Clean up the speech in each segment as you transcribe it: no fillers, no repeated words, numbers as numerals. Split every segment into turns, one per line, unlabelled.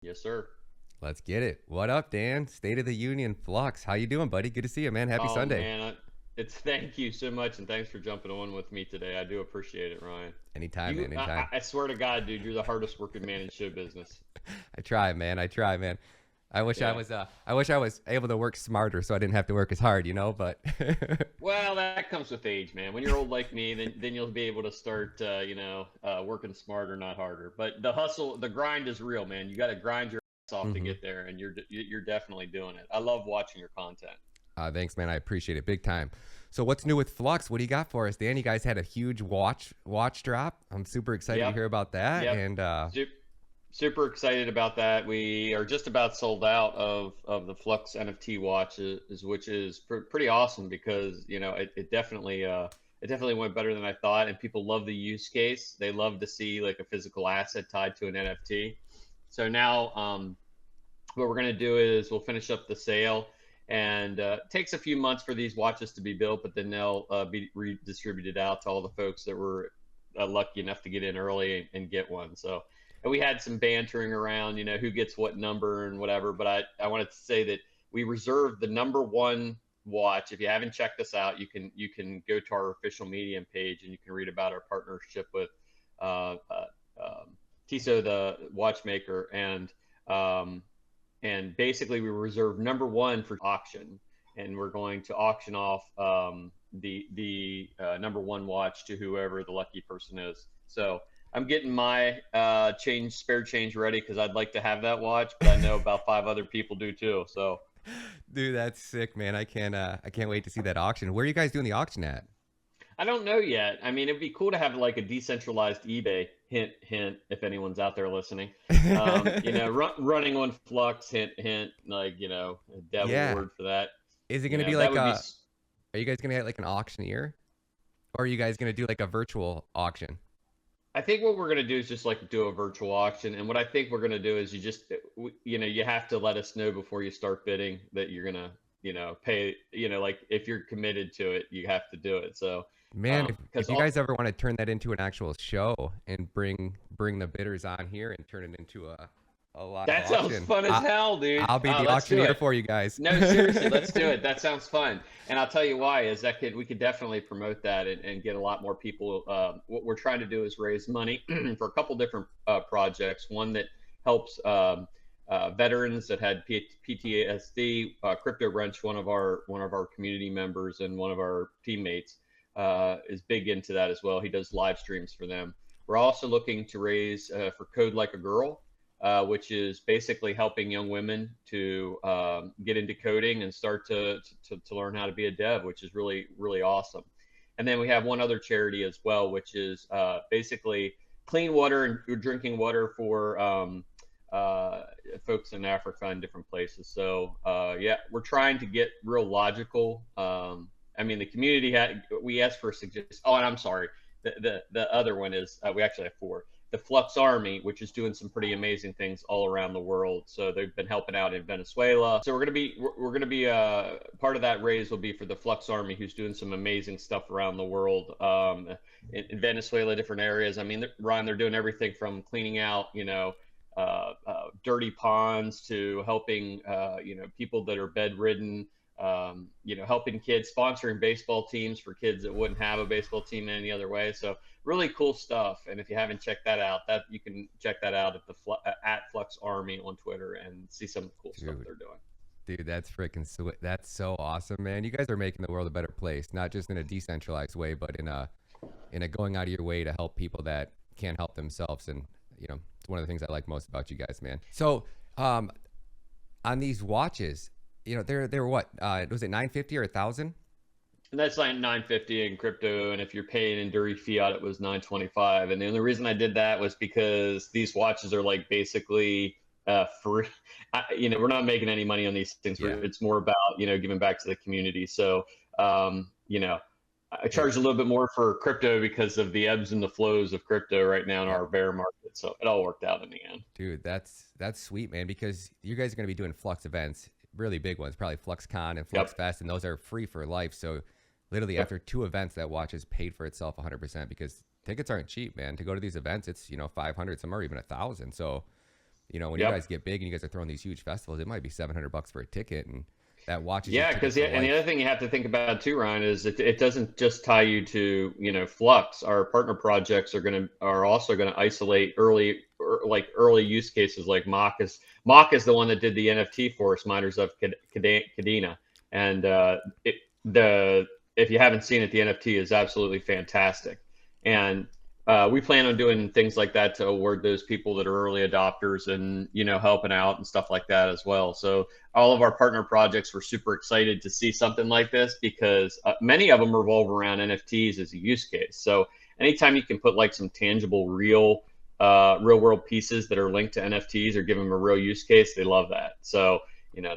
Yes, sir.
Let's get it. What up, Dan? State of the Union Flux. How you doing, buddy? Good to see you, man. Happy
Oh
Sunday.
man, it's thank you so much, and thanks for jumping on with me today. I do appreciate it, Ryan.
Anytime, man. Anytime.
I swear to God, dude, you're the hardest working man in show business.
I try, man. I try, man. I wish I
Yeah.
was. I wish I was able to work smarter, so I didn't have to work as hard, But
Well, that comes with age, man. When you're old like me, then you'll be able to start, working smarter, not harder. But the hustle, the grind is real, man. You got to grind your ass off to
hmm
get there, and you're definitely doing it. I love watching your content.
thanks, man. I appreciate it big time. So, what's new with Flux? What do you got for us, Dan? You guys had a huge watch drop. I'm super excited to
Yep.
hear about that.
Yep.
And
Super excited about that. We are just about sold out of the Flux NFT watches, which is pretty awesome because it definitely went better than I thought, and people love the use case. They love to see like a physical asset tied to an NFT. So now, what we're going to do is we'll finish up the sale, and it takes a few months for these watches to be built, but then they'll be redistributed out to all the folks that were lucky enough to get in early and get one. So, and we had some bantering around, who gets what number and whatever. But I wanted to say that we reserved the number one watch. If you haven't checked this out, you can go to our official Medium page and you can read about our partnership with uh, uh, Tissot, the watchmaker, and basically we reserve number one for auction, and we're going to auction off the number one watch to whoever the lucky person is. So I'm getting my spare change ready because I'd like to have that watch, but I know about five other people do too. So
dude, that's sick, man. I can't wait to see that auction. Where are you guys doing the auction at?
I don't know yet. I mean, it'd be cool to have like a decentralized eBay. Hint, hint. If anyone's out there listening, running on Flux. Hint, hint. Like a devil
Yeah.
word for that.
Is it going to be
That
like
would be.
are you guys going to get like an auctioneer? Or are you guys going to do like a virtual auction?
I think what we're going to do is just like do a virtual auction. And what I think we're going to do is you have to let us know before you start bidding that you're going to, pay, like if you're committed to it, you have to do it. So,
Man, if
because
you guys ever want to turn that into an actual show and bring the bidders on here and turn it into a live
that sounds
auction,
fun as hell, dude.
I'll be the
Let's do
auctioneer
it.
for you guys.
No, seriously, let's do it. That sounds fun. And I'll tell you why is we could definitely promote that and get a lot more people. What we're trying to do is raise money for a couple different projects. One that helps veterans that had PTSD. Crypto Wrench, one of our community members and one of our teammates, is big into that as well. He does live streams for them. We're also looking to raise for Code Like a Girl, which is basically helping young women to get into coding and start to learn how to be a dev, which is really, really awesome. And then we have one other charity as well, which is basically clean water and drinking water for folks in Africa and different places. So yeah, we're trying to get real logical. I mean, the community we asked for a suggestion. Oh, and I'm sorry. The other one is we actually have four. The Flux Army, which is doing some pretty amazing things all around the world. So they've been helping out in Venezuela. So we're gonna be part of that raise will be for the Flux Army, who's doing some amazing stuff around the world, in Venezuela, different areas. I mean, Ryan, they're doing everything from cleaning out, dirty ponds to helping, people that are bedridden. Helping kids, sponsoring baseball teams for kids that wouldn't have a baseball team any other way. So really cool stuff. And if you haven't checked that out, that you can check that out at Flux Army on Twitter and see some of the cool stuff
Dude,
they're doing.
dude, that's freaking sweet. That's so awesome, man. You guys are making the world a better place, not just in a decentralized way, but in a going out of your way to help people that can't help themselves. And it's one of the things I like most about you guys, man. So, on these watches, they're what? Was it 950 or 1,000?
And that's like 950 in crypto, and if you're paying in dirty fiat, it was 925. And the only reason I did that was because these watches are like basically free. We're not making any money on these things.
Yeah.
It's more about giving back to the community. So I charge a little bit more for crypto because of the ebbs and the flows of crypto right now in
Yeah.
our bear market. So it all worked out in the end.
Dude, that's sweet, man, because you guys are going to be doing Flux events, really big ones, probably FluxCon and Flux
Yep.
Fest, and those are free for life. So literally
Yep.
after two events, that watch is paid for itself 100% because tickets aren't cheap, man. To go to these events, it's 500, some are even 1,000. So You know, when you
Yep.
guys get big and you guys are throwing these huge festivals, it might be $700 for a ticket, and that watches your
Yeah,
ticket
because
for
and the other
life.
thing you have to think about too, Ryan, is it doesn't just tie you to, Flux. Our partner projects are also gonna isolate early use cases like Mock is the one that did the NFT for us, miners of Kadena, and the if you haven't seen it, the NFT is absolutely fantastic, and we plan on doing things like that to award those people that are early adopters and helping out and stuff like that as well. So all of our partner projects were super excited to see something like this because many of them revolve around NFTs as a use case. So anytime you can put like some tangible, real world pieces that are linked to NFTs or give them a real use case, they love that. So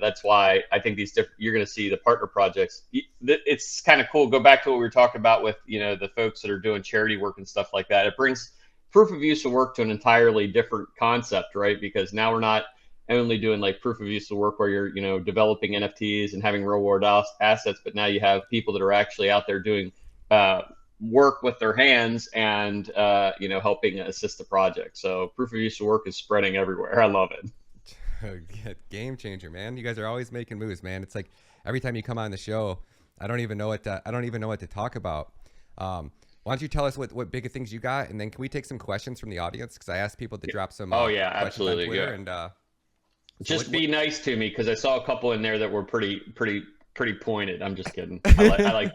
that's why I think you're going to see the partner projects. It's kind of cool. Go back to what we were talking about with the folks that are doing charity work and stuff like that. It brings proof of use of work to an entirely different concept, right? Because now we're not only doing like proof of use of work where you're developing NFTs and having real world assets, but now you have people that are actually out there doing work with their hands and helping assist the project. So proof of use of work is spreading everywhere. I love it.
Game changer, man. You guys are always making moves, man. It's like every time you come on the show, I don't even know what to talk about. Why don't you tell us what big things you got, and then can we take some questions from the audience? Because I asked people to drop some
Oh yeah,
questions on
absolutely.
Twitter,
Yeah.
and
Just be nice to me because I saw a couple in there that were pretty pointed. I'm just kidding. I like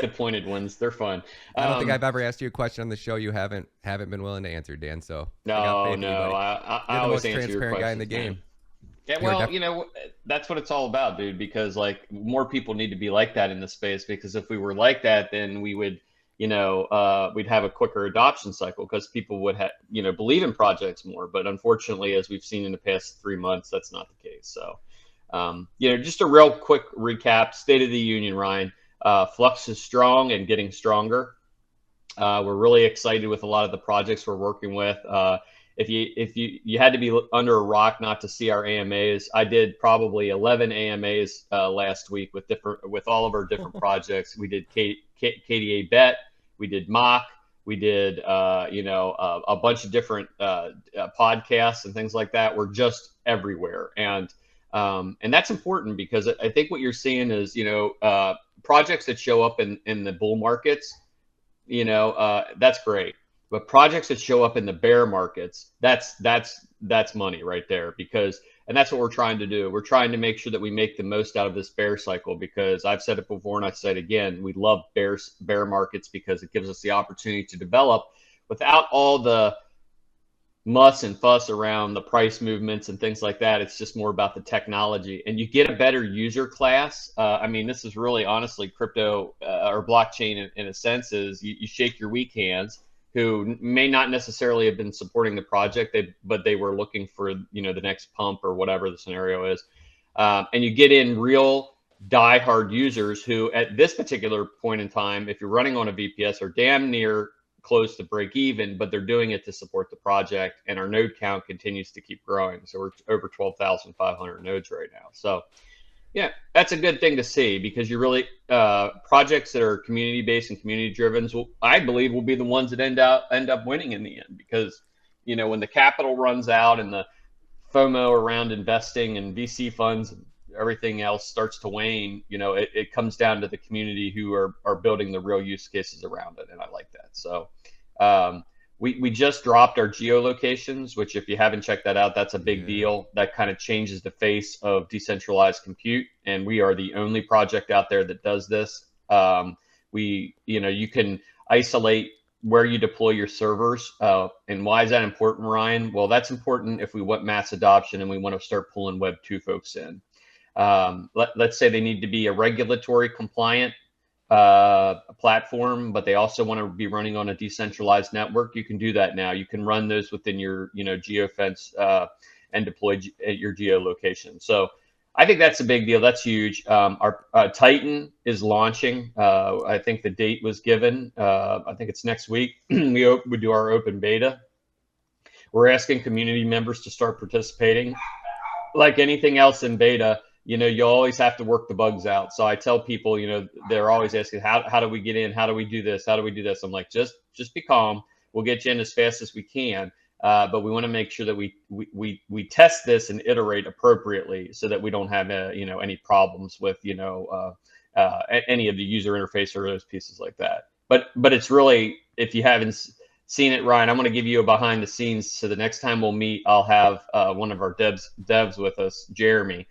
the pointed ones. They're fun.
I don't think I've ever asked you a question on the show you haven't been willing to answer, Dan. So I got
No,
faith in you,
no.
buddy.
I
You're the
always
most
answer your
transparent guy in the
questions, man.
game.
Yeah, well, that's what it's all about, dude, because like more people need to be like that in the space because if we were like that, then we would, we'd have a quicker adoption cycle because people would have, believe in projects more. But unfortunately, as we've seen in the past 3 months, that's not the case. So, just a real quick recap, State of the Union, Ryan. Flux is strong and getting stronger. We're really excited with a lot of the projects we're working with. If you had to be under a rock not to see our AMAs, I did probably 11 AMAs last week with all of our different projects. We did KDA Bet, we did Mock, we did a bunch of different podcasts and things like that. We're just everywhere, and that's important because I think what you're seeing is projects that show up in the bull markets. That's great. But projects that show up in the bear markets, that's money right there and that's what we're trying to do. We're trying to make sure that we make the most out of this bear cycle because I've said it before and I say it again, we love bear markets because it gives us the opportunity to develop without all the muss and fuss around the price movements and things like that. It's just more about the technology and you get a better user class. This is really honestly crypto or blockchain in a sense is you shake your weak hands who may not necessarily have been supporting the project, but they were looking for the next pump or whatever the scenario is, and you get in real diehard users who, at this particular point in time, if you're running on a VPS, are damn near close to break even, but they're doing it to support the project, and our node count continues to keep growing. So we're over 12,500 nodes right now. So yeah, that's a good thing to see because you really projects that are community based and community driven, I believe, will be the ones that end up winning in the end because when the capital runs out and the FOMO around investing and VC funds and everything else starts to wane, it comes down to the community who are building the real use cases around it, and I like that. So we just dropped our geolocations, which if you haven't checked that out, that's a big deal. That kind of changes the face of decentralized compute. And we are the only project out there that does this. You can isolate where you deploy your servers. And why is that important, Ryan? Well, that's important if we want mass adoption and we want to start pulling Web 2 folks in. Let's say they need to be a regulatory compliant platform, but they also want to be running on a decentralized network. You can do that now. You can run those within your geofence and deploy at your geolocation. So I think that's a big deal. That's huge. Our Titan is launching. I think the date was given. I think it's next week. we do our open beta. We're asking community members to start participating. Like anything else in beta, you always have to work the bugs out. So I tell people, they're always asking, how do we get in? How do we do this? How do we do this? I'm like, just be calm. We'll get you in as fast as we can. but we want to make sure that we test this and iterate appropriately so that we don't have any problems with any of the user interface or those pieces like that. But it's really, if you haven't seen it, Ryan, I'm going to give you a behind the scenes. So the next time we'll meet, I'll have one of our devs with us, Jeremy,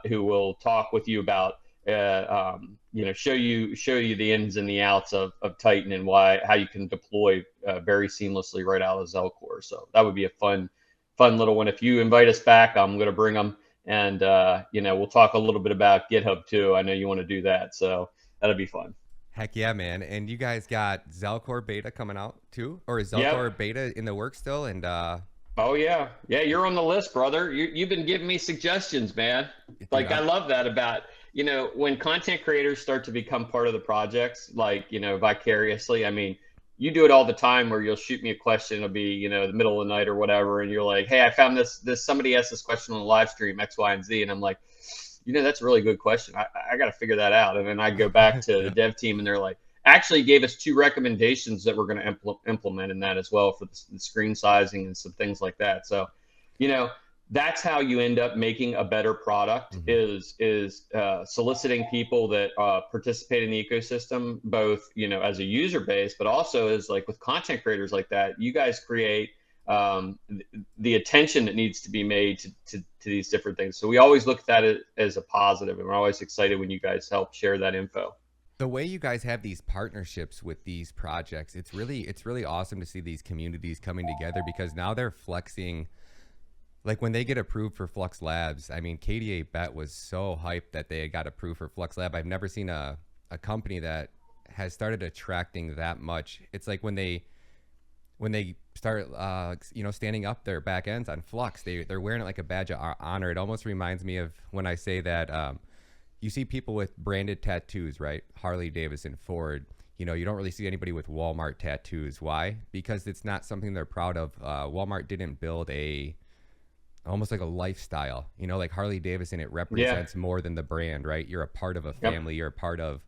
who will talk with you about show you the ins and the outs of Titan and how you can deploy very seamlessly right out of Zelcore. So that would be a fun little one. If you invite us back, I'm going to bring them, and we'll talk a little bit about GitHub too. I know you want to do that, so that'll be fun.
Heck yeah, man. And you guys got Zelcore beta coming out too, or is Zelcore beta in the works still? And
oh yeah, you're on the list, brother. You've been giving me suggestions, man. Like, I love that about, when content creators start to become part of the projects, like, vicariously. I mean, you do it all the time where you'll shoot me a question. It'll be, the middle of the night or whatever. And you're like, hey, I found this, somebody asked this question on the live stream, X, Y, and Z. And I'm like, that's a really good question. I got to figure that out. And then I go back to the dev team and they're like, actually gave us 2 recommendations that we're going to implement in that as well for the screen sizing and some things like that. So, that's how you end up making a better product, is soliciting people that participate in the ecosystem, both, as a user base, but also as like with content creators like that, you guys create the attention that needs to be made to these different things. So we always look at that as a positive, and we're always excited when you guys help share that info.
The way you guys have these partnerships with these projects, it's really awesome to see these communities coming together, because now they're flexing. Like when they get approved for Flux Labs, I mean, KDA Bet was so hyped that they got approved for Flux Lab. I've never seen a company that has started attracting that much. It's like when they start, standing up their back ends on Flux, they're wearing it like a badge of honor. It almost reminds me of when I say that you see people with branded tattoos, right? Harley Davidson, Ford. You don't really see anybody with Walmart tattoos. Why? Because it's not something they're proud of. Walmart didn't build almost like a lifestyle, like Harley Davidson. It represents more than the brand, right? You're a part of a family. You're a part of,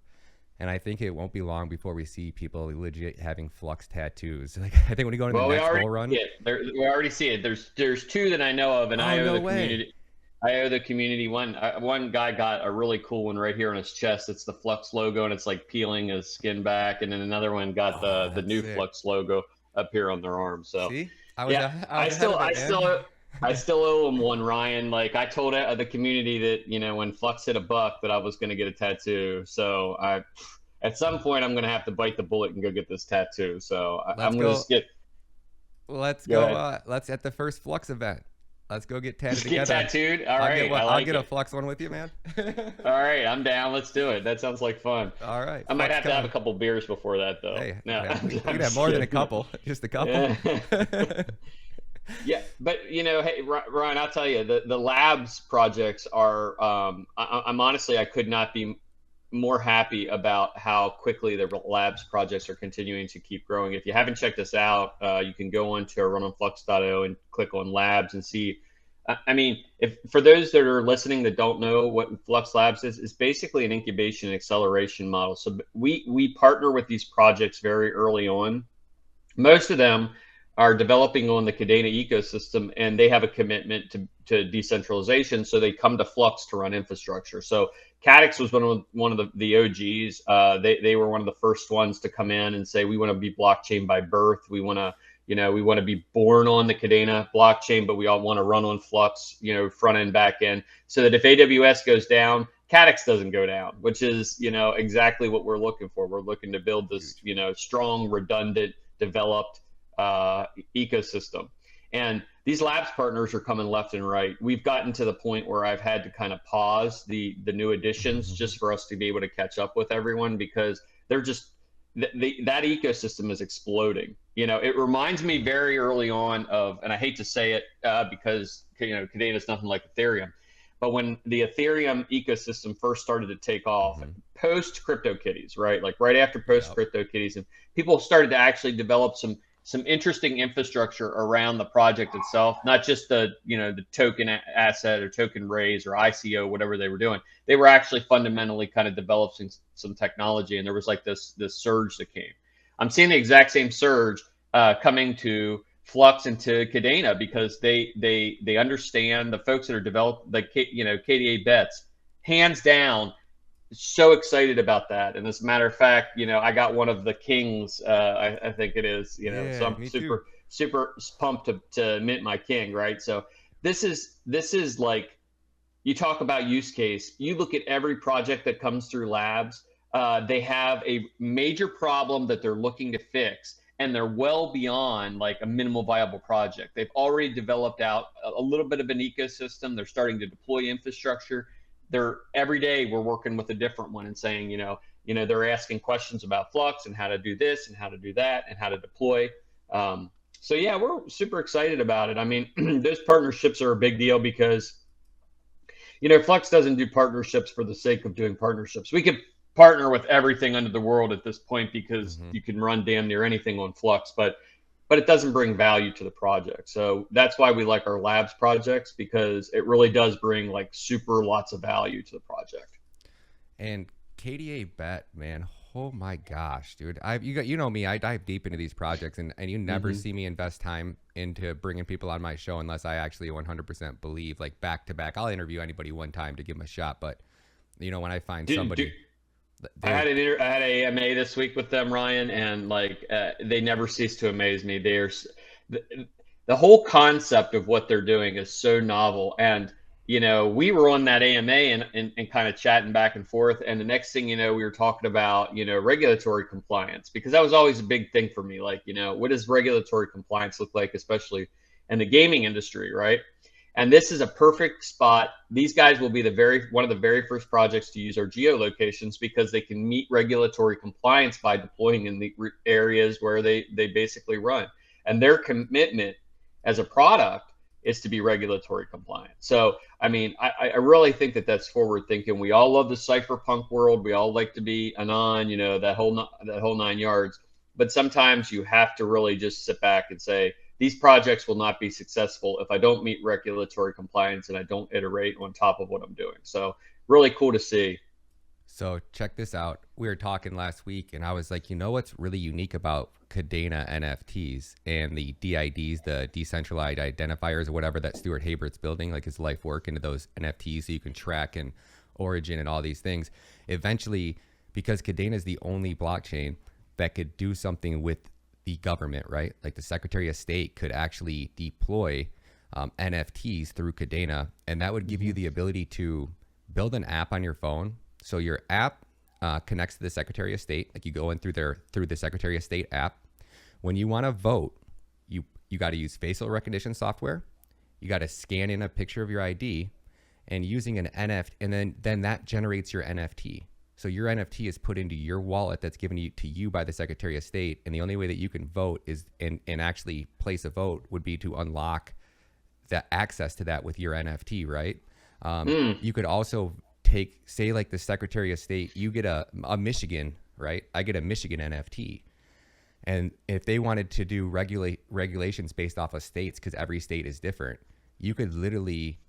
and I think it won't be long before we see people legit having Flux tattoos. Like, I think when you go into the next bull run,
we already see it. There's 2 that I know of, and I owe the community one. One guy got a really cool one right here on his chest. It's the Flux logo, and it's like peeling his skin back. And then another one got the new Flux logo up here on their arm. So
see,
I still owe him one, Ryan. Like, I told the community that, when Flux hit $1, that I was going to get a tattoo. So at some point, I'm going to have to bite the bullet and go get this tattoo. So I'm going to just get.
Let's go. Let's at the first Flux event. Let's go get tatted together.
Get tattooed. All right.
I'll get a Flux one with you, man.
All right, I'm down. Let's do it. That sounds like fun.
All right.
I might have to have a couple beers before that, though.
Hey, we can have more than a couple. Just a couple.
Yeah, but hey, Ryan, I'll tell you, the labs projects are. I'm honestly, I could not be more happy about how quickly the labs projects are continuing to keep growing. If you haven't checked us out, you can go on to runonflux.io and click on labs and see. I mean, if for those that are listening that don't know what Flux Labs is, it's basically an incubation and acceleration model. So we partner with these projects very early on. Most of them are developing on the Kadena ecosystem, and they have a commitment to decentralization. So they come to Flux to run infrastructure. So Cadix was one of the OGs. They were one of the first ones to come in and say, we want to be blockchain by birth. We want to be born on the Kadena blockchain, but we all want to run on Flux, front end, back end, so that if AWS goes down, Cadix doesn't go down, which is, exactly what we're looking for. We're looking to build this, strong, redundant, developed ecosystem. And these labs partners are coming left and right. We've gotten to the point where I've had to kind of pause the new additions just for us to be able to catch up with everyone, because they're just that ecosystem is exploding. It reminds me very early on of, and I hate to say it because Kadena is nothing like Ethereum, but when the Ethereum ecosystem first started to take off, post CryptoKitties, right? Like right after post CryptoKitties, and people started to actually develop some interesting infrastructure around the project itself, not just the token asset or token raise or ICO, whatever they were doing. They were actually fundamentally kind of developing some technology, and there was like this surge that came. I'm seeing the exact same surge coming to Flux into Kadena because they understand the folks that are developed, like, you know, KDA bets, hands down, so excited about that. And as a matter of fact, you know, I got one of the kings, I think it is, you know, so
Yeah,
I'm
me too.
super pumped to mint my king, right? So this is like, you talk about use case. You look at every project that comes through labs, they have a major problem that they're looking to fix, and they're well beyond like a minimal viable project. They've already developed out a little bit of an ecosystem. They're starting to deploy infrastructure. They're every day we're working with a different one and saying, they're asking questions about Flux and how to do this and how to do that and how to deploy. So yeah, we're super excited about it. I mean, those partnerships are a big deal because Flux doesn't do partnerships for the sake of doing partnerships. We could partner with everything under the world at this point because
Hmm.
you can run damn near anything on Flux, but it doesn't bring value to the project. So that's why we like our labs projects, because it really does bring like super lots of value to the project.
And KDA bet, man, oh my gosh, dude. You know me, I dive deep into these projects, and you never
Mm-hmm.
see me invest time into bringing people on my show unless I actually 100% believe, like back to back. I'll interview anybody one time to give them a shot, but when I find
Do, do,
somebody,
I
they're
had I had a AMA this week with them, Ryan, and like they never cease to amaze me. The, the whole concept of what they're doing is so novel, and we were on that AMA and kind of chatting back and forth, and the next thing you know, we were talking about regulatory compliance, because that was always a big thing for me. Like, what does regulatory compliance look like, especially in the gaming industry, right? And this is a perfect spot. These guys will be one of the very first projects to use our geolocations, because they can meet regulatory compliance by deploying in the areas where they basically run. And their commitment as a product is to be regulatory compliant. So, I mean, I really think that that's forward thinking. We all love the cypherpunk world. We all like to be anon, that whole 9 yards. But sometimes you have to really just sit back and say, these projects will not be successful if I don't meet regulatory compliance and I don't iterate on top of what I'm doing. So really cool to see.
So check this out. We were talking last week, and I was like, what's really unique about Kadena NFTs and the DIDs, the decentralized identifiers, or whatever that Stuart Habert's building, like his life work into those NFTs, so you can track and origin and all these things. Eventually, because Kadena is the only blockchain that could do something with the government, right? Like the Secretary of State could actually deploy NFTs through Kadena, and that would give you the ability to build an app on your phone. So your app connects to the Secretary of State. Like you go in through the Secretary of State app. When you want to vote, you got to use facial recognition software. You got to scan in a picture of your ID, and using an NFT, and then that generates your NFT. So your NFT is put into your wallet that's given to you by the Secretary of State, and the only way that you can vote is and actually place a vote would be to unlock the access to that with your NFT, right? You could also say like the Secretary of State, you get a Michigan, right? I get a Michigan NFT. And if they wanted to do regulations based off of states, because every state is different, you could literally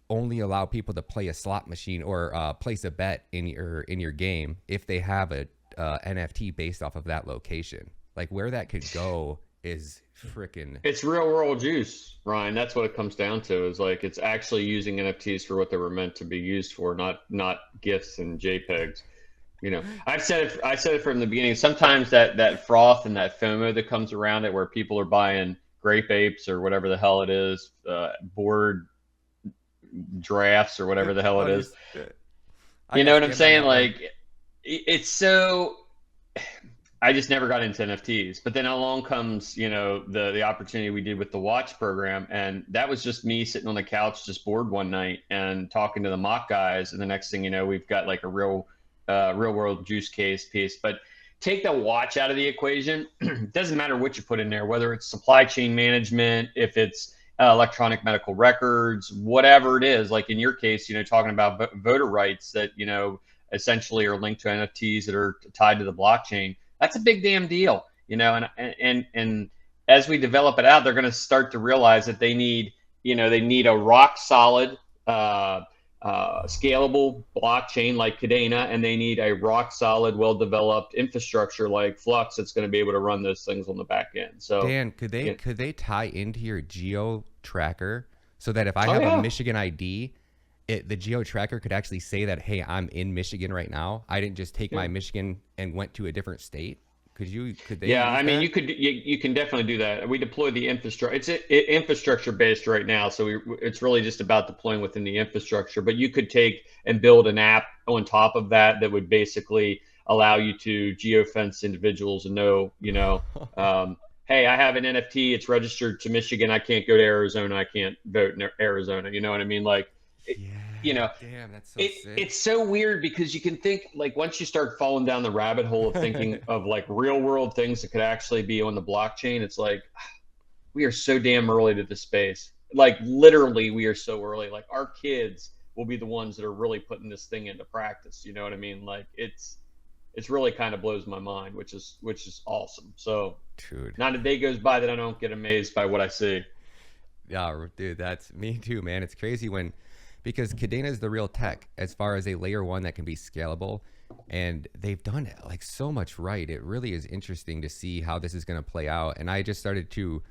only allow people to play a slot machine or place a bet in your game if they have a NFT based off of that location. Like where that could go is freaking.
It's real world juice, Ryan. That's what it comes down to, is like it's actually using NFTs for what they were meant to be used for, not GIFs and JPEGs. I said it from the beginning. Sometimes that froth and that FOMO that comes around it, where people are buying grape apes or whatever the hell it is, board drafts or whatever the hell it is.
I
You know
got
what I'm
scammed on
saying?
that one.
Like, it's so. I just never got into NFTs, but then along comes, the opportunity we did with the watch program, and that was just me sitting on the couch, just bored one night, and talking to the mock guys, and the next thing you know, we've got like a real world juice case piece. But take the watch out of the equation. It doesn't matter what you put in there, whether it's supply chain management, if it's electronic medical records, whatever it is. Like in your case, talking about voter rights that essentially are linked to NFTs that are tied to the blockchain. That's a big damn deal, and as we develop it out, they're going to start to realize that they need a rock solid scalable blockchain like Kadena, and they need a rock solid, well developed infrastructure like Flux that's going to be able to run those things on the back end. So
Dan, could they tie into your geo tracker so that if I
oh
have a
yeah,
Michigan ID, the geo tracker could actually say that, hey, I'm in Michigan right now. I didn't just take
yeah.
my Michigan and went to a different state. Could they
Yeah,
use
I mean,
that?
you can definitely do that. We deploy the infrastructure. It's infrastructure based right now, so it's really just about deploying within the infrastructure. But you could take and build an app on top of that that would basically allow you to geofence individuals and know, hey, I have an NFT. It's registered to Michigan. I can't go to Arizona. I can't vote in Arizona. You know what I mean? Like, it, you
Yeah,
know,
damn, that's so
it's
sick.
so weird because you can think like once you start falling down the rabbit hole of thinking of like real world things that could actually be on the blockchain, it's like we are so damn early to the space. Like literally, we are so early. Like our kids will be the ones that are really putting this thing into practice. You know what I mean? Like it's really kind of blows my mind, which is awesome. So
Dude.
not a day goes by that I don't get amazed by what I see.
Yeah, dude, that's me too, man. It's crazy because Kadena is the real tech as far as a layer one that can be scalable. And they've done like so much right. It really is interesting to see how this is going to play out. And I just started to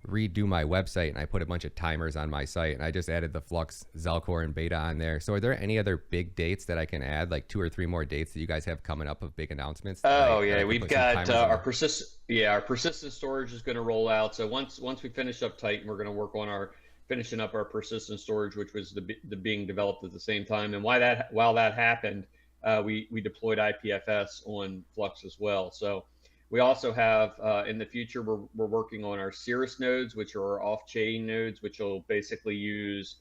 redo my website and I put a bunch of timers on my site and I just added the Flux Zelcore and beta on there. So are there any other big dates that I can add, like 2 or 3 more dates that you guys have coming up of big announcements
Oh
that I
yeah,
could
we've
put some
got
timers on?
our persistent storage is going to roll out. So once we finish up Titan, we're going to work on our finishing up our persistent storage, which was the being developed at the same time. And while that happened, we deployed IPFS on Flux as well. So we also have in the future we're working on our Cirrus nodes, which are our off-chain nodes, which will basically use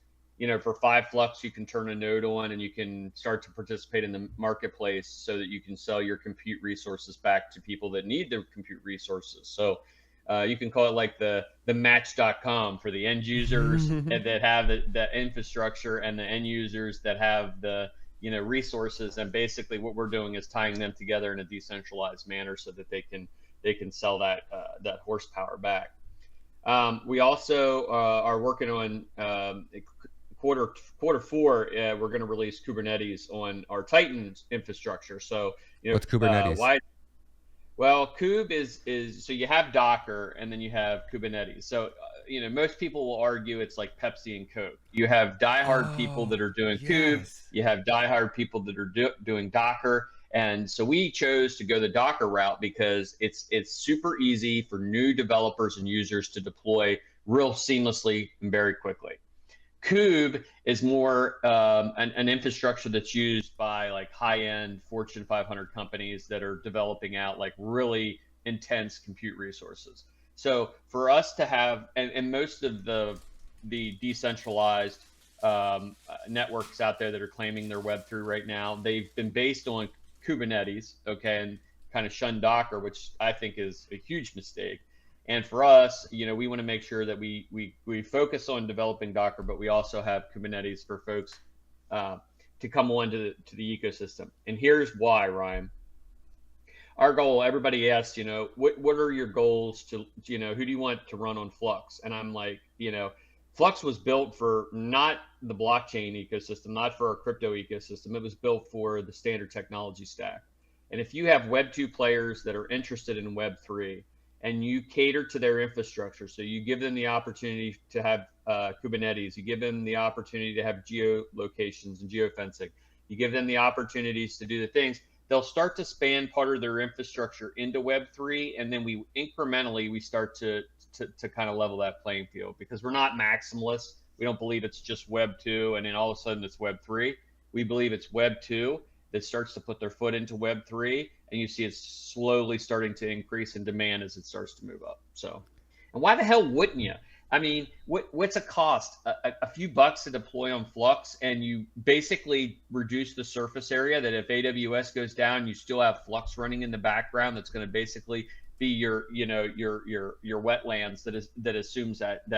for 5 Flux, you can turn a node on and you can start to participate in the marketplace so that you can sell your compute resources back to people that need their compute resources. So you can call it like the match.com for the end users that have the infrastructure and the end users that have the resources. And basically what we're doing is tying them together in a decentralized manner so that they can sell that horsepower back. We also are working on quarter four. We're going to release Kubernetes on our Titan infrastructure. So
What's Kubernetes?
why? Well, Kube is so you have Docker and then you have Kubernetes. So most people will argue it's like Pepsi and Coke. You have diehard people
Oh,
that are doing Kube.
yes.
You have diehard people that are doing Docker. And so we chose to go the Docker route because it's super easy for new developers and users to deploy real seamlessly and very quickly. Kube is more an infrastructure that's used by like high-end Fortune 500 companies that are developing out like really intense compute resources. So for us to have, and most of the decentralized networks out there that are claiming they're Web3 right now, they've been based on Kubernetes, okay, and kind of shun Docker, which I think is a huge mistake. And for us, we want to make sure that we focus on developing Docker, but we also have Kubernetes for folks to come on to the ecosystem. And here's why, Ryan. Our goal, everybody asks, what are your goals to, who do you want to run on Flux? And I'm like, Flux was built for not the blockchain ecosystem, not for our crypto ecosystem. It was built for the standard technology stack. And if you have Web 2 players that are interested in Web 3, and you cater to their infrastructure. So you give them the opportunity to have Kubernetes. You give them the opportunity to have geolocations and geofencing. You give them the opportunities to do the things. They'll start to span part of their infrastructure into Web3, and then we start to kind of level that playing field because we're not maximalists. We don't believe it's just Web 2 and then all of a sudden it's Web 3. We believe it's Web 2 that starts to put their foot into Web 3, and you see it slowly starting to increase in demand as it starts to move up. So, and why the hell wouldn't you? I mean, what's a cost? A few bucks to deploy on Flux, and you basically reduce the surface area that if AWS goes down, you still have Flux running in the background. That's going to basically be your wetlands that assumes that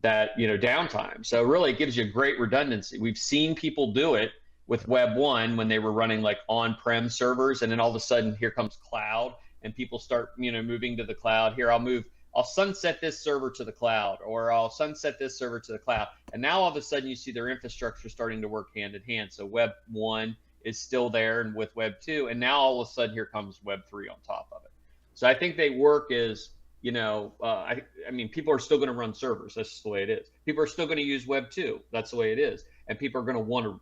downtime. So really, it gives you a great redundancy. We've seen people do it with Web 1 when they were running like on-prem servers, and then all of a sudden here comes cloud and people start moving to the cloud. Here, I'll move I'll sunset this server to the cloud, or I'll sunset this server to the cloud. And now all of a sudden you see their infrastructure starting to work hand in hand. So Web 1 is still there and with Web 2, and now all of a sudden here comes Web 3 on top of it. So I think they work as, I mean, people are still going to run servers. That's just the way it is. People are still going to use Web 2. That's the way it is. And people are going to want to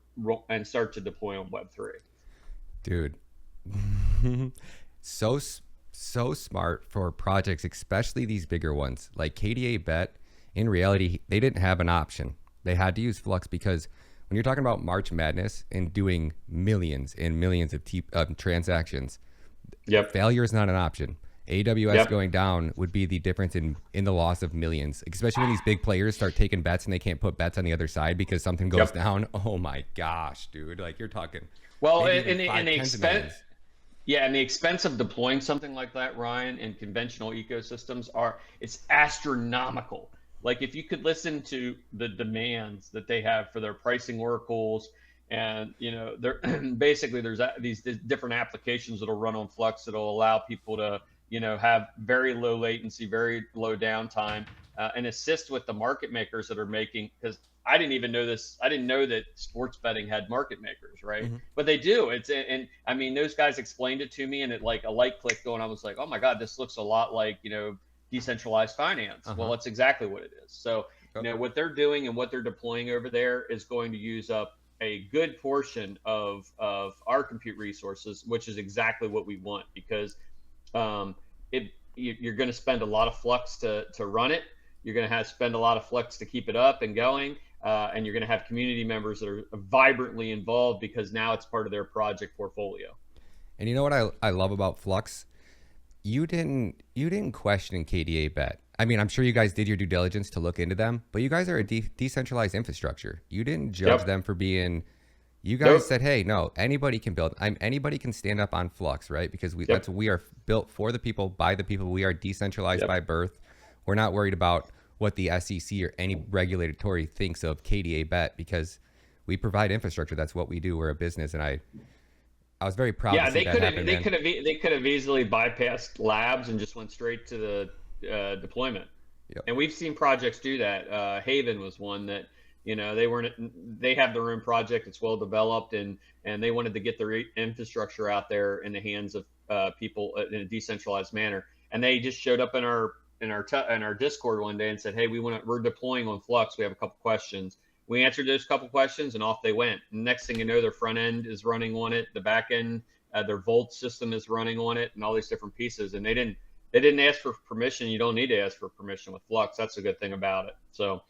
and start to deploy on Web 3.
Dude, so smart for projects, especially these bigger ones. Like KDA Bet, in reality, they didn't have an option. They had to use Flux because when you're talking about March Madness and doing millions and millions of transactions, failure is not an option. AWS going down would be the difference in the loss of millions, especially when these big players start taking bets and they can't put bets on the other side because something goes down. Oh my gosh, dude. Like, you're talking.
Well, and the expense. Yeah, and the expense of deploying something like that, Ryan, in conventional ecosystems it's astronomical. Like, if you could listen to the demands that they have for their pricing oracles, and they're basically there's these different applications that'll run on Flux that'll allow people to have very low latency, very low downtime, and assist with the market makers that are making, because I didn't even know this. I didn't know that sports betting had market makers, right? Mm-hmm. But they do. And I mean, those guys explained it to me, and it like a light clicked on. I was like, oh my God, this looks a lot like, decentralized finance. Well, that's exactly what it is. So, what they're doing and what they're deploying over there is going to use up a good portion of our compute resources, which is exactly what we want, because you're going to spend a lot of Flux to run it. You're going to spend a lot of Flux to keep it up and going. And you're going to have community members that are vibrantly involved because now it's part of their project portfolio.
And you know what I love about Flux? You didn't question KDA Bet. I mean, I'm sure you guys did your due diligence to look into them, but you guys are a decentralized infrastructure. You didn't judge them for being. You guys said, hey, no, anybody can build. Anybody can stand up on Flux, right? Because we are built for the people, by the people. We are decentralized by birth. We're not worried about what the SEC or any regulatory thinks of KDA Bet, because we provide infrastructure. That's what we do. We're a business, and I was very proud. Yeah,
they could have easily bypassed labs and just went straight to the deployment. Yep. And we've seen projects do that. Haven was one that they have their own project. It's well developed, and they wanted to get their infrastructure out there in the hands of people in a decentralized manner. And they just showed up in our Discord one day and said, hey, we're deploying on Flux. We have a couple questions. We answered those couple questions and off they went. And next thing you know, their front end is running on it. The back end, their Volt system is running on it, and all these different pieces. And they didn't ask for permission. You don't need to ask for permission with Flux. That's a good thing about it. So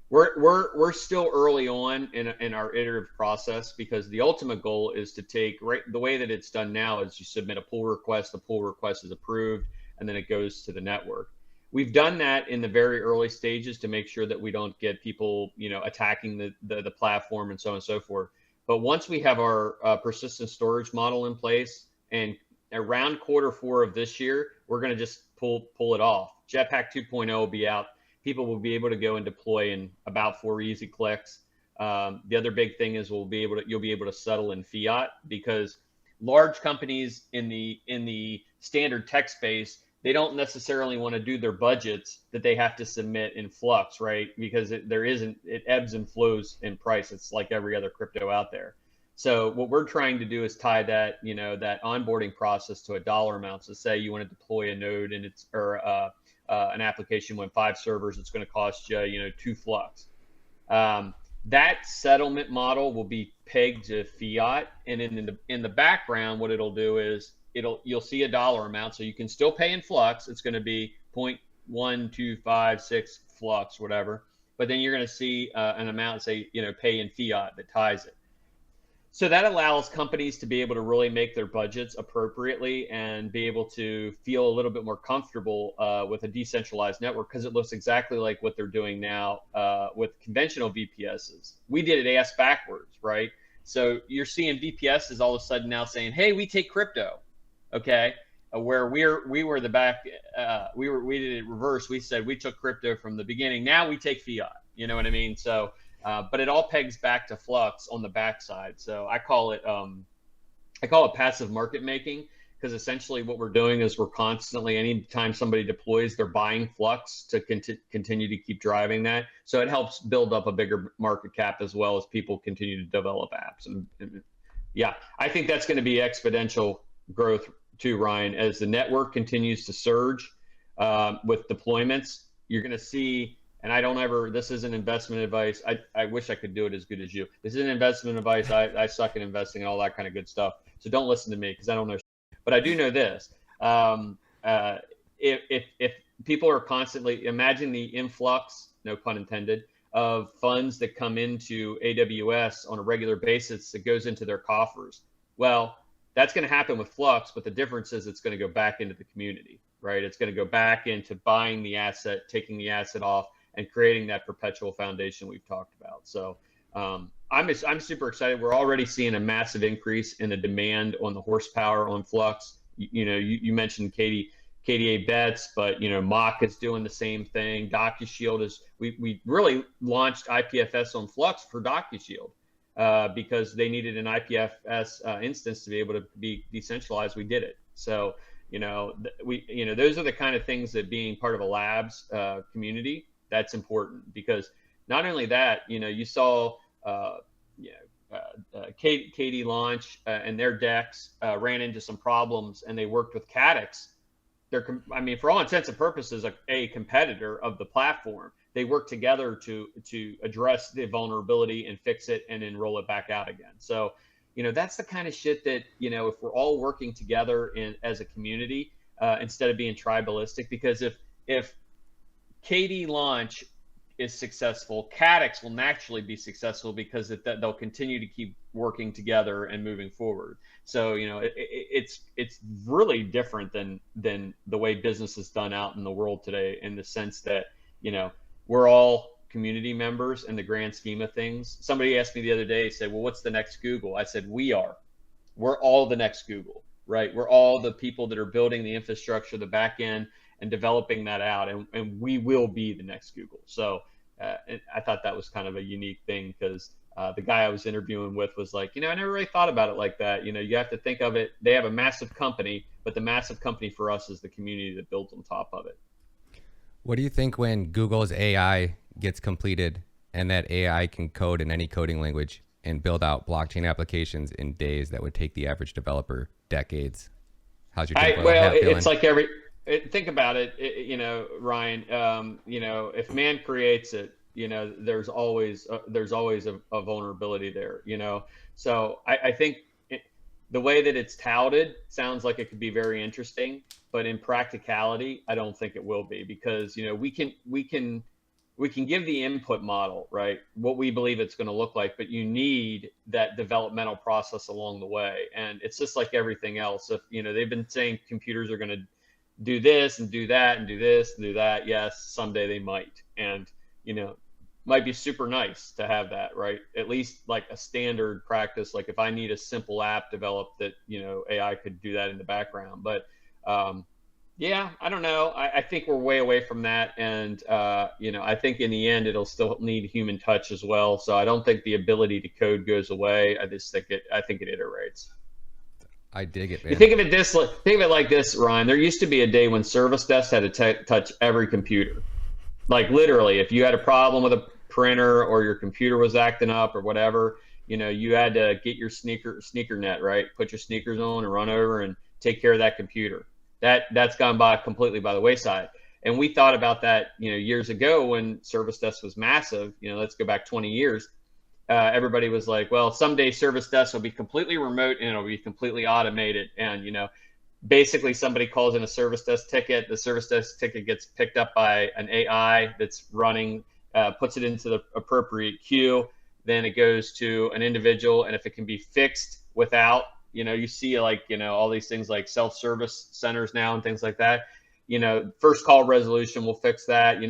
we're still early on in our iterative process, because the ultimate goal is to take the way that it's done now is you submit a pull request. The pull request is approved, and then it goes to the network. We've done that in the very early stages to make sure that we don't get people, attacking the platform and so on and so forth. But once we have our persistent storage model in place, and around Q4 of this year, we're going to just pull it off. Jetpack 2.0 will be out. People will be able to go and deploy in about 4 easy clicks. The other big thing is you'll be able to settle in fiat, because large companies in the standard tech space, they don't necessarily want to do their budgets that they have to submit in Flux, right? Because it ebbs and flows in price. It's like every other crypto out there. So what we're trying to do is tie that, that onboarding process to a dollar amount. So say you want to deploy a node and an application with 5 servers, it's going to cost you, 2 Flux. That settlement model will be pegged to fiat, and in the background, what it'll do is you'll see a dollar amount, so you can still pay in Flux. It's going to be 0.1256 Flux, whatever. But then you're going to see an amount, say, pay in fiat that ties it. So that allows companies to be able to really make their budgets appropriately and be able to feel a little bit more comfortable with a decentralized network, because it looks exactly like what they're doing now with conventional VPSs. We did it ass backwards, right? So you're seeing VPSs all of a sudden now saying, hey, we take crypto. Okay, where we were the back, we did it reverse. We said we took crypto from the beginning. Now we take fiat. You know what I mean? So, but it all pegs back to Flux on the backside. So I call it passive market making, because essentially what we're doing is we're constantly, anytime somebody deploys, they're buying Flux to continue to keep driving that. So it helps build up a bigger market cap as well as people continue to develop apps. And yeah, I think that's going to be exponential growth too, Ryan, as the network continues to surge with deployments. You're going to see, and I don't ever, this isn't investment advice. I wish I could do it as good as you. This isn't investment advice. I suck at investing and all that kind of good stuff. So don't listen to me because I don't know. But I do know this. If people are constantly, imagine the influx, no pun intended, of funds that come into AWS on a regular basis that goes into their coffers. Well, that's going to happen with Flux, but the difference is it's going to go back into the community, right? It's going to go back into buying the asset, taking the asset off, and creating that perpetual foundation we've talked about. So I'm super excited. We're already seeing a massive increase in the demand on the horsepower on Flux. You mentioned KDA bets, but Mock is doing the same thing. DocuShield is, we really launched IPFS on Flux for DocuShield because they needed an IPFS instance to be able to be decentralized. We did it. So those are the kind of things that being part of a labs community, that's important, because not only that, you saw KD launch and their decks ran into some problems, and they worked with Cadix. They're, for all intents and purposes, a competitor of the platform. They work together to address the vulnerability and fix it and then roll it back out again. So, that's the kind of shit that, if we're all working together as a community, instead of being tribalistic, because if KD launch is successful, Cadix will naturally be successful because they'll continue to keep working together and moving forward. So it's really different than the way business is done out in the world today, in the sense that we're all community members in the grand scheme of things. Somebody asked me the other day, said, well, what's the next Google? I said, we're all the next Google, right? We're all the people that are building the infrastructure, the back end, and developing that out, and we will be the next Google. So I thought that was kind of a unique thing, because the guy I was interviewing with was like, I never really thought about it like that. You have to think of it, they have a massive company, but the massive company for us is the community that builds on top of it.
What do you think when Google's AI gets completed and that AI can code in any coding language and build out blockchain applications in days that would take the average developer decades? How's your take?
It's like think about it, Ryan, if man creates it, there's always a vulnerability there, So I think the way that it's touted sounds like it could be very interesting, but in practicality, I don't think it will be, because, we can give the input model, right? What we believe it's going to look like, but you need that developmental process along the way. And it's just like everything else. If, they've been saying computers are going to do this and do that and do this and do that. Yes, someday they might. And, might be super nice to have that, right? At least like a standard practice. Like if I need a simple app developed, that, AI could do that in the background. But yeah, I don't know. I think we're way away from that. And, I think in the end, it'll still need human touch as well. So I don't think the ability to code goes away. I think it iterates.
I dig it, man.
You think of it like this, Ryan. There used to be a day when service desks had to touch every computer. Like literally, if you had a problem with a printer or your computer was acting up or whatever, you had to get your sneaker net, right? Put your sneakers on and run over and take care of that computer. That's gone by completely by the wayside. And we thought about that, years ago when service desk was massive. Let's go back 20 years. Everybody was like, well, someday service desks will be completely remote and it'll be completely automated. And, basically somebody calls in a service desk ticket. The service desk ticket gets picked up by an AI that's running, puts it into the appropriate queue. Then it goes to an individual. And if it can be fixed without, you see all these things like self-service centers now and things like that. First call resolution will fix that.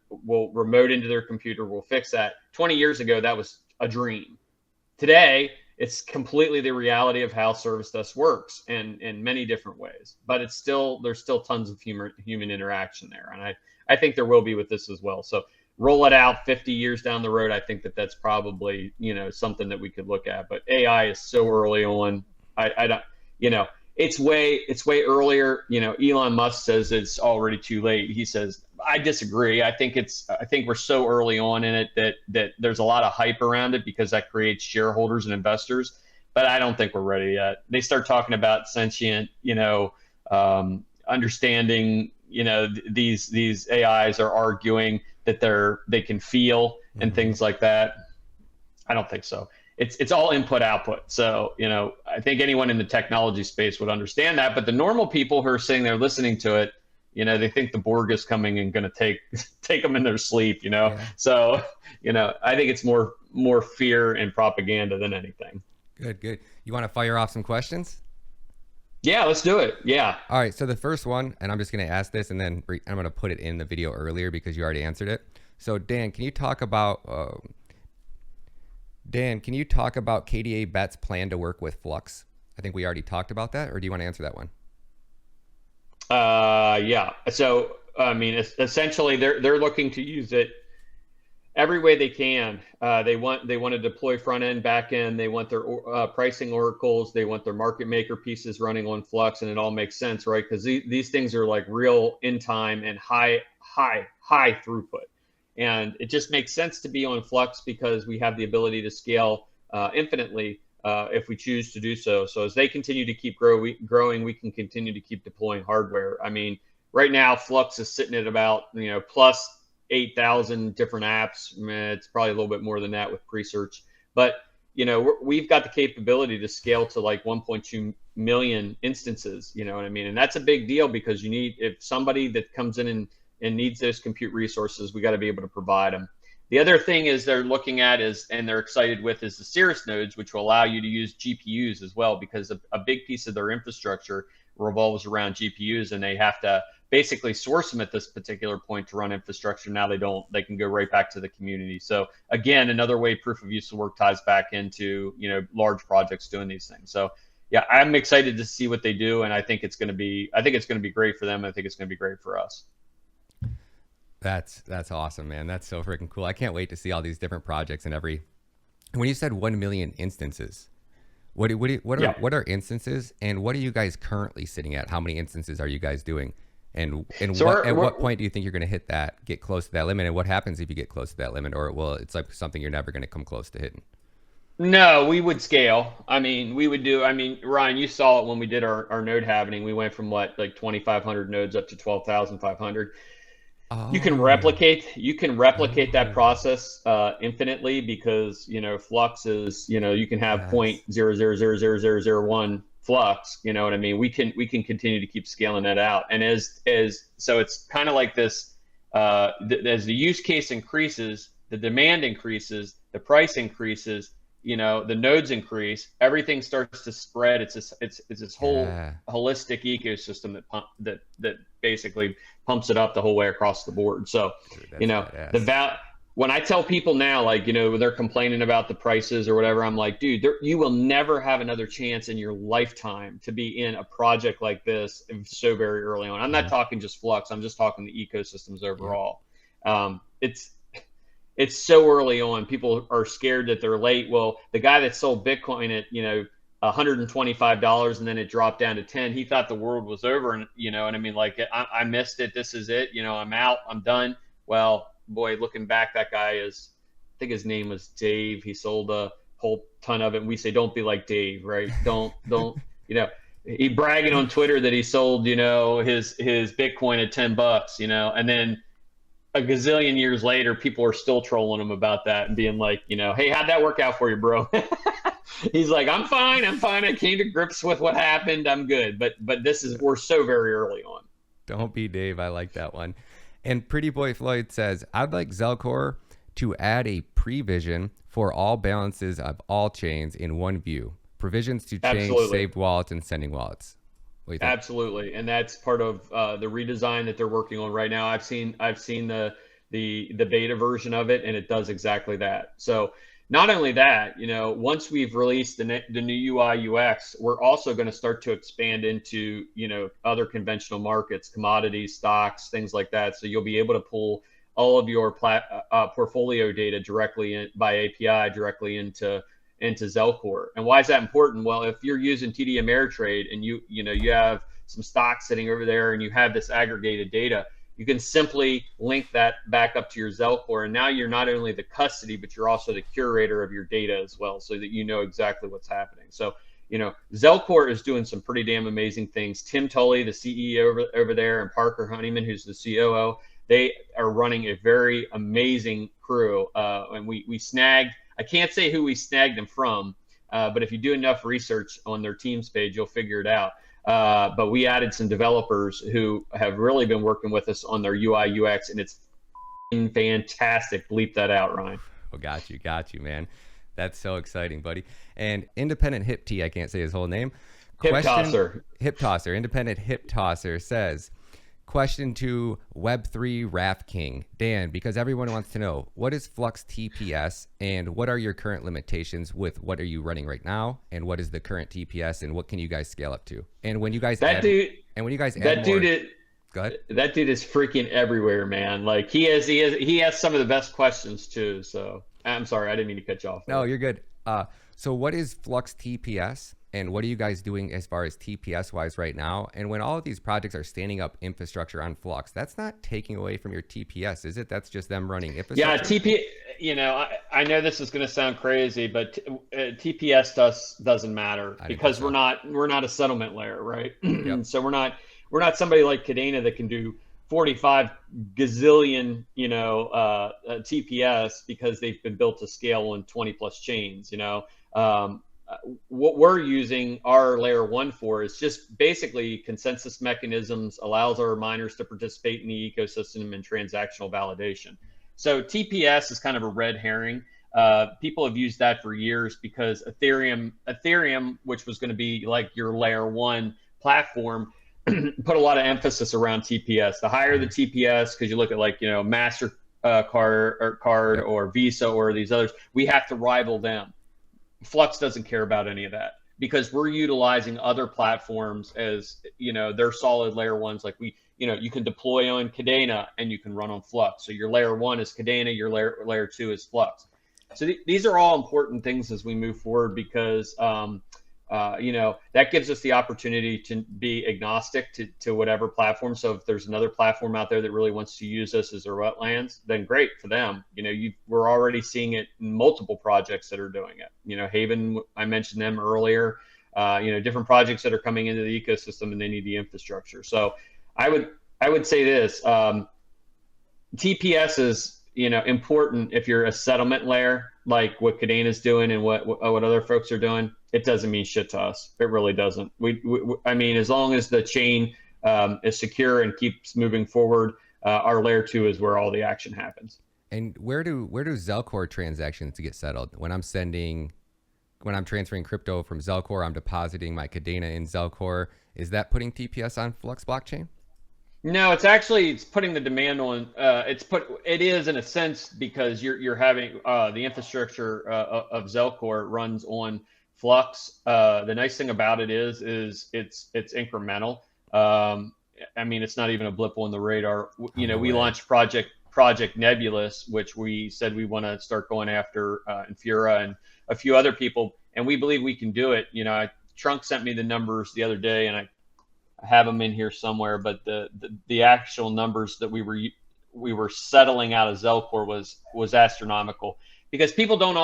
We'll remote into their computer. We'll fix that. 20 years ago, that was a dream. Today, it's completely the reality of how service desk works in many different ways. But there's still tons of human interaction there. And I think there will be with this as well. So roll it out 50 years down the road. I think that's probably, something that we could look at. But AI is so early on. I don't, it's way earlier. You know, Elon Musk says it's already too late. He says, I disagree. I think we're so early on in it that there's a lot of hype around it because that creates shareholders and investors. But I don't think we're ready yet. They start talking about sentient, understanding. These AIs are arguing that they can feel and things like that. I don't think so. It's all input output. So, I think anyone in the technology space would understand that. But the normal people who are sitting there listening to it, they think the Borg is coming and going to take them in their sleep, Yeah. So, I think it's more fear and propaganda than anything.
Good. You want to fire off some questions?
Yeah, let's do it. Yeah.
All right. So the first one, and I'm just going to ask this, and then I'm going to put it in the video earlier because you already answered it. So Dan, can you talk about KDA Bet's plan to work with Flux? I think we already talked about that, or do you want to answer that one?
Yeah. So I mean, essentially, they're looking to use it every way they can. They want to deploy front end, back end. They want their pricing oracles. They want their market maker pieces running on Flux, and it all makes sense, right? Because these things are like real in time and high throughput, and it just makes sense to be on Flux because we have the ability to scale infinitely if we choose to do so. So as they continue to keep growing, we can continue to keep deploying hardware. I mean, right now Flux is sitting at about plus 8,000 different apps. It's probably a little bit more than that with pre-search, but we've got the capability to scale to like 1.2 million instances. You know what I mean? And that's a big deal because if somebody that comes in and needs those compute resources, we got to be able to provide them. The other thing is they're looking at and they're excited with is the Cirrus nodes, which will allow you to use GPUs as well, because a big piece of their infrastructure revolves around GPUs, and they have to basically source them at this particular point to run infrastructure. Now they can go right back to the community. So again, another way proof of use of work ties back into, large projects doing these things. So yeah, I'm excited to see what they do. And I think it's going to be great for them. I think it's going to be great for us.
That's awesome, man. That's so freaking cool. I can't wait to see all these different projects and when you said 1 million instances, what are instances, and what are you guys currently sitting at? How many instances are you guys doing? And at what point do you think you're going to get close to that limit? And what happens if you get close to that limit? Or, well, it's like something you're never going to come close to hitting?
No, we would scale. I mean, Ryan, you saw it when we did our node halving. We went from like 2,500 nodes up to 12,500. Oh. You can replicate that process infinitely because, Flux is, you can have 0.0000001 Flux, you know what I mean? We can continue to keep scaling that out. And so it's kind of like this, as the use case increases, the demand increases, the price increases, the nodes increase, everything starts to spread. It's this whole holistic ecosystem that basically pumps it up the whole way across the board. So, when I tell people now, like, when they're complaining about the prices or whatever, I'm like, dude, you will never have another chance in your lifetime to be in a project like this so very early on. I'm not talking just Flux. I'm just talking the ecosystems overall. It's so early on. People are scared that they're late. Well, the guy that sold Bitcoin at, $125 and then it dropped down to 10, he thought the world was over. And, and I mean, like, I missed it. This is it. I'm out. I'm done. Well, boy, looking back, that guy I think his name was Dave. He sold a whole ton of it. And we say, don't be like Dave, right? Don't, he bragging on Twitter that he sold, his Bitcoin at $10, and then a gazillion years later, people are still trolling him about that and being like, hey, how'd that work out for you, bro? He's like, I'm fine. I came to grips with what happened. I'm good. But we're so very early on.
Don't be Dave. I like that one. And Pretty Boy Floyd says, I'd like Zelcore to add a prevision for all balances of all chains in one view. Provisions to change saved wallets and sending wallets. What do you think?
Absolutely. And that's part of the redesign that they're working on right now. I've seen the beta version of it, and it does exactly that. So not only that, once we've released the new UI UX, we're also going to start to expand into, other conventional markets, commodities, stocks, things like that. So you'll be able to pull all of your portfolio data directly by API directly into into Zelcore. And why is that important? Well, if you're using TD Ameritrade and you have some stock sitting over there and you have this aggregated data, you can simply link that back up to your Zelcore. And now you're not only the custody, but you're also the curator of your data as well, so that you know exactly what's happening. So, Zelcore is doing some pretty damn amazing things. Tim Tully, the CEO over there, and Parker Honeyman, who's the COO, they are running a very amazing crew. And we snagged, I can't say who we snagged them from, but if you do enough research on their Teams page, you'll figure it out. But we added some developers who have really been working with us on their UI UX, and it's fantastic. Bleep that out, Ryan.
Oh, got you, man. That's so exciting, buddy. And Independent Hip T, I can't say his whole name.
Hip Tosser.
Independent Hip Tosser says, question to Web3 Wrath King, Dan, because everyone wants to know, what is Flux TPS and what are your current limitations with what are you running right now? And what is the current TPS and what can you guys scale up to? And when you guys Go ahead.
That dude is freaking everywhere, man. Like he has some of the best questions too. So I'm sorry, I didn't mean to cut you off.
No, you're good. So what is Flux TPS? And what are you guys doing as far as TPS wise right now? And when all of these projects are standing up infrastructure on Flux, that's not taking away from your TPS, is it? That's just them running infrastructure.
Yeah, I know this is going to sound crazy, but TPS doesn't matter because we're not a settlement layer, right? Yep. So we're not somebody like Kadena that can do 45 gazillion, TPS because they've been built to scale in 20 plus chains, what we're using our layer 1 for is just basically consensus mechanisms, allows our miners to participate in the ecosystem and transactional validation. So TPS is kind of a red herring. People have used that for years because Ethereum, which was going to be like your layer 1 platform, put a lot of emphasis around TPS. The higher the TPS, because you look at Master card or Visa or these others, we have to rival them. Flux doesn't care about any of that because we're utilizing other platforms as, they're solid layer 1s. Like you can deploy on Kadena and you can run on Flux. So your layer 1 is Kadena, your layer 2 is Flux. So these are all important things as we move forward because, that gives us the opportunity to be agnostic to whatever platform. So if there's another platform out there that really wants to use us as their wetlands, then great for them. We're already seeing it in multiple projects that are doing it. Haven, I mentioned them earlier. Different projects that are coming into the ecosystem and they need the infrastructure. So I would say this: TPS is important if you're a settlement layer like what Kadena is doing and what other folks are doing. It doesn't mean shit to us. It really doesn't. I mean, as long as the chain is secure and keeps moving forward, our layer 2 is where all the action happens.
And where do Zelcore transactions get settled? When I'm transferring crypto from Zelcore, I'm depositing my Kadena in Zelcore. Is that putting TPS on Flux blockchain?
No, it's putting the demand on. It is in a sense because you're having the infrastructure of Zelcore runs on Flux. The nice thing about it is it's incremental. I mean, it's not even a blip on the radar. We launched Project Nebulous, which we said we want to start going after Infura and a few other people, and we believe we can do it. Trunk sent me the numbers the other day, and I have them in here somewhere. But the actual numbers that we were settling out of Zelcore was astronomical. Because people don't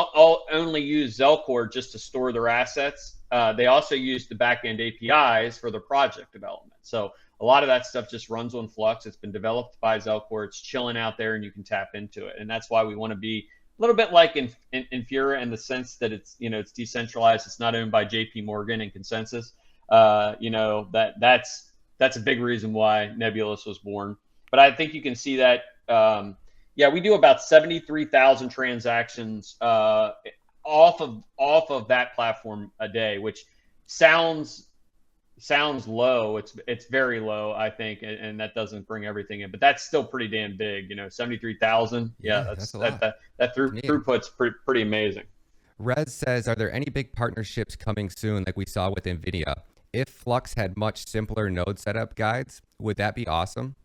only use Zelcore just to store their assets. They also use the backend APIs for their project development. So a lot of that stuff just runs on Flux. It's been developed by Zelcore. It's chilling out there and you can tap into it. And that's why we want to be a little bit like Infura in the sense that it's decentralized. It's not owned by JP Morgan and Consensus. That's a big reason why Nebulous was born. But I think you can see that we do about 73,000 transactions off of that platform a day, which sounds low. It's very low, I think, and that doesn't bring everything in, but that's still pretty damn big. 73,000. Yeah, that's a lot. That throughput's pretty amazing.
Rez says, are there any big partnerships coming soon, like we saw with NVIDIA? If Flux had much simpler node setup guides, would that be awesome?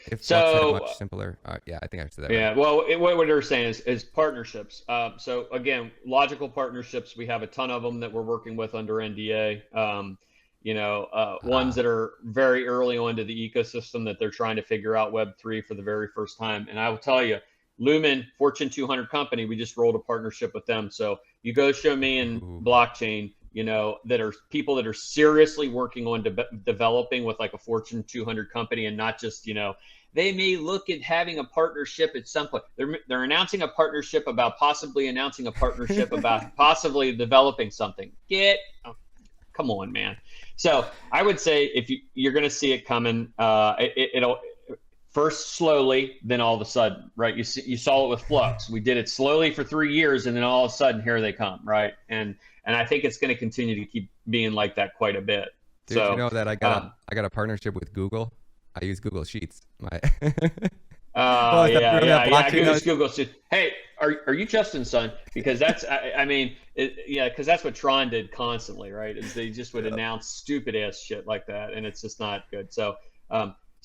If Flux had
So
much simpler, yeah, I think I said that right.
yeah, well, what they're saying is partnerships. So again, logical partnerships. We have a ton of them that we're working with under NDA. Ones
Ah,
that are very early on to the ecosystem that they're trying to figure out Web3 for the very first time. And I will tell you, Lumen, Fortune 200 company, we just rolled a partnership with them. So you go show me in
ooh,
blockchain, that are people that are seriously working on developing with like a Fortune 200 company, and not just, they may look at having a partnership at some point. They're announcing a partnership about possibly announcing a partnership about possibly developing something. Come on, man. So I would say if you're going to see it coming, it'll first slowly, then all of a sudden, right? You saw it with Flux. We did it slowly for 3 years, and then all of a sudden, here they come, right? And I think it's going to continue to keep being like that quite a bit.
dude, you
So,
know that I got a partnership with Google. I use Google Sheets. My well, it's
yeah,
remember that
yeah, yeah.
blockchain that
Google said, "Hey, are you Justin's son?" Because that's, I mean, yeah, because that's what Tron did constantly, right? Is they just would
yeah,
announce stupid ass shit like that, and it's just not good. So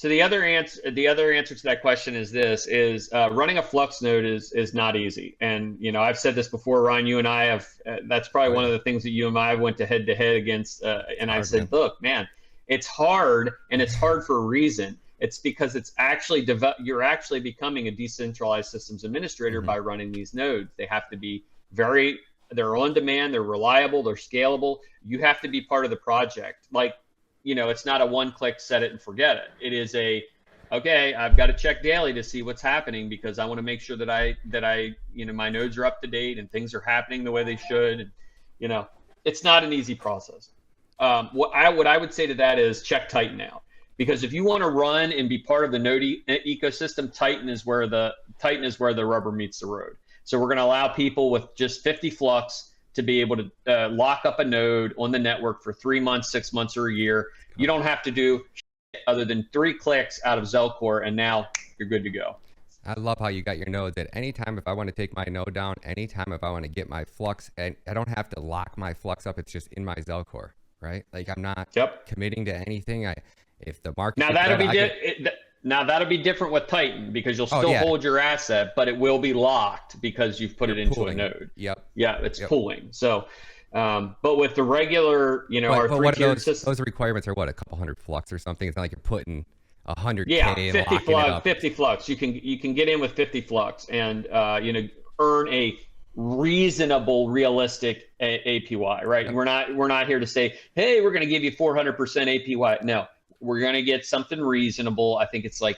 the other answer to that question is running a Flux node is not easy, and I've said this before, Ryan. You and I have. That's probably
oh
one
yeah,
of the things that you and I went to head against,
it's
and I
hard, man.
said, look, man, it's hard, and it's hard for a reason. It's because it's actually you're actually becoming a decentralized systems administrator
Hmm.
by running these nodes. They have to be they're on demand, they're reliable, they're scalable. You have to be part of the project. Like, it's not a one-click set it and forget it. It is okay, I've got to check daily to see what's happening, because I want to make sure that my nodes are up to date and things are happening the way they should. And, it's not an easy process. What I would say to that is check Titan out. Because if you want to run and be part of the node ecosystem, Titan is where the rubber meets the road. So we're going to allow people with just 50 Flux to be able to lock up a node on the network for 3 months, 6 months, or a year. You don't have to do shit other than 3 clicks out of Zelcore, and now you're good to go.
I love how you got your nodes at any time. If I want to take my node down, anytime if I want to get my Flux, and I don't have to lock my Flux up. It's just in my Zelcore, right? Like I'm not
Yep.
committing to anything. If the market
Now
gets
that'll
better,
be now that'll be different with Titan, because you'll
oh
still
yeah,
hold your asset, but it will be locked because you've put
you're
it into a
pooling.
node.
Yep,
Yeah, it's
yep.
pooling. So, but with the regular, our
But
three
what are
tiered system.
those requirements are what, a couple hundred Flux or something? It's not like you're putting
Yeah,
100K and
50
locking it
flux,
up.
50 flux. You can get in with 50 flux and earn a reasonable, realistic APY. Right?
Yep.
We're not here to say, hey, we're going to give you 400% APY. No, we're going to get something reasonable. I think it's like,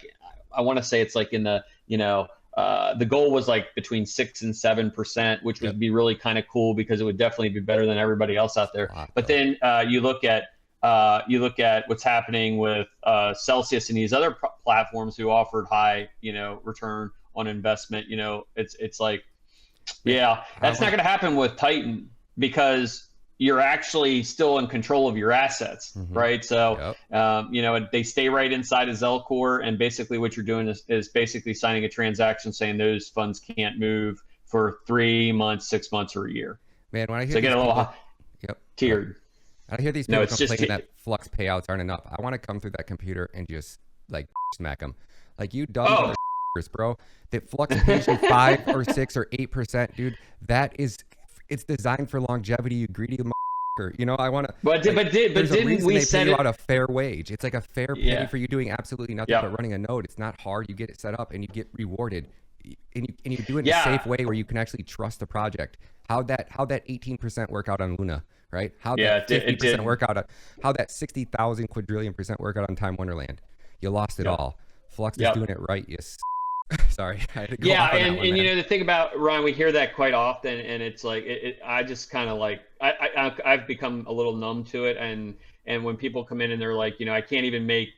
I want to say it's like in the the goal was like between 6 and 7%, which
Yep.
would be really kind of cool, because it would definitely be better than everybody else out there.
A lot,
But
though.
then you look at what's happening with Celsius and these other platforms who offered high, return on investment. It's like,
Man,
yeah,
I
that's not
want
going to happen with Titan, because you're actually still in control of your assets,
to. Hmm.
right? So,
Yep.
they stay right inside of Zelcore, and basically what you're doing is basically signing a transaction saying those funds can't move for 3 months, 6 months, or a year.
Man, when I hear
So get
these
a little
people, yep. Go ahead.
tiered.
I hear these
No,
people
it's just
complaining that Flux payouts aren't enough. I want to come through that computer and just like smack them. Like you dumb
oh.
bro. That Flux pays you 5 or 6 or 8%, dude. It's designed for longevity. You greedy motherfucker. I want to.
But
There's a
didn't
reason
we
they pay
set
you
it?
out a fair wage. It's like a fair pay
Yeah.
for you doing absolutely nothing
Yeah.
but running a node. It's not hard. You get it set up and you get rewarded, and you do it in a
Yeah.
safe way where you can actually trust the project. How'd that 18% work out on Luna, right? How'd
Yeah,
that
it
50%
did.
work out on, how that 60,000 quadrillion percent work out on Time Wonderland? You lost it
Yep.
all. Flux is
Yep.
doing it right. Sorry, I had to go
Yeah,
off on that
and,
one,
and
man.
the thing about Ryan, we hear that quite often, and it's like I just kind of like I've become a little numb to it, and when people come in and they're like, I can't even make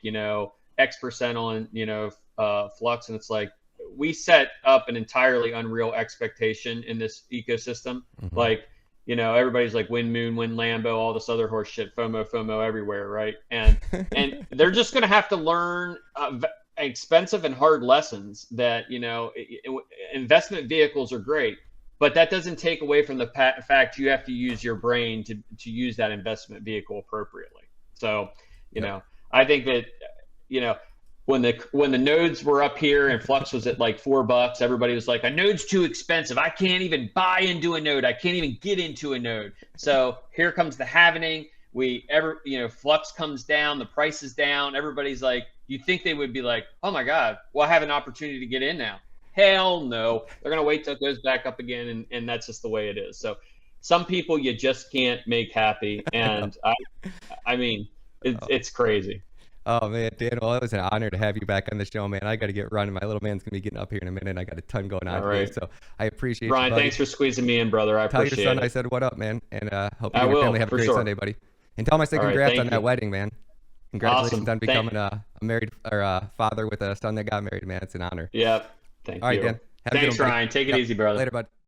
X% on Flux, and it's like, we set up an entirely unreal expectation in this ecosystem.
Mhm.
Like, everybody's like win Moon, win Lambo, all this other horse shit, FOMO everywhere, right? And they're just going to have to learn expensive and hard lessons that, investment vehicles are great, but that doesn't take away from the fact you have to use your brain to use that investment vehicle appropriately. So,
Yep.
I think that, when the nodes were up here and Flux was at like $4, everybody was like, a node's too expensive. I can't even buy into a node. I can't even get into a node. So here comes the halvening. Flux comes down, the price is down. Everybody's like, you think they would be like, oh my God, well, I have an opportunity to get in now. Hell no. They're going to wait till it goes back up again. And that's just the way it is. So some people you just can't make happy. And I mean, it's crazy.
Oh man, Dan, well, it was an honor to have you back on the show, man. I got to get running. My little man's gonna be getting up here in a minute. I got a ton going on today, so I appreciate you,
Ryan, thanks for squeezing me in, brother. I appreciate it.
Tell your son I said what up, man, and hope you and your family have a great Sunday, buddy. And tell him I said congrats on that wedding, man. Congratulations on becoming a married or a father with a son that got married, man. It's an honor.
Yep. Thank you.
All right, Dan.
Thanks, Ryan. Take it easy, brother.
Later, bud.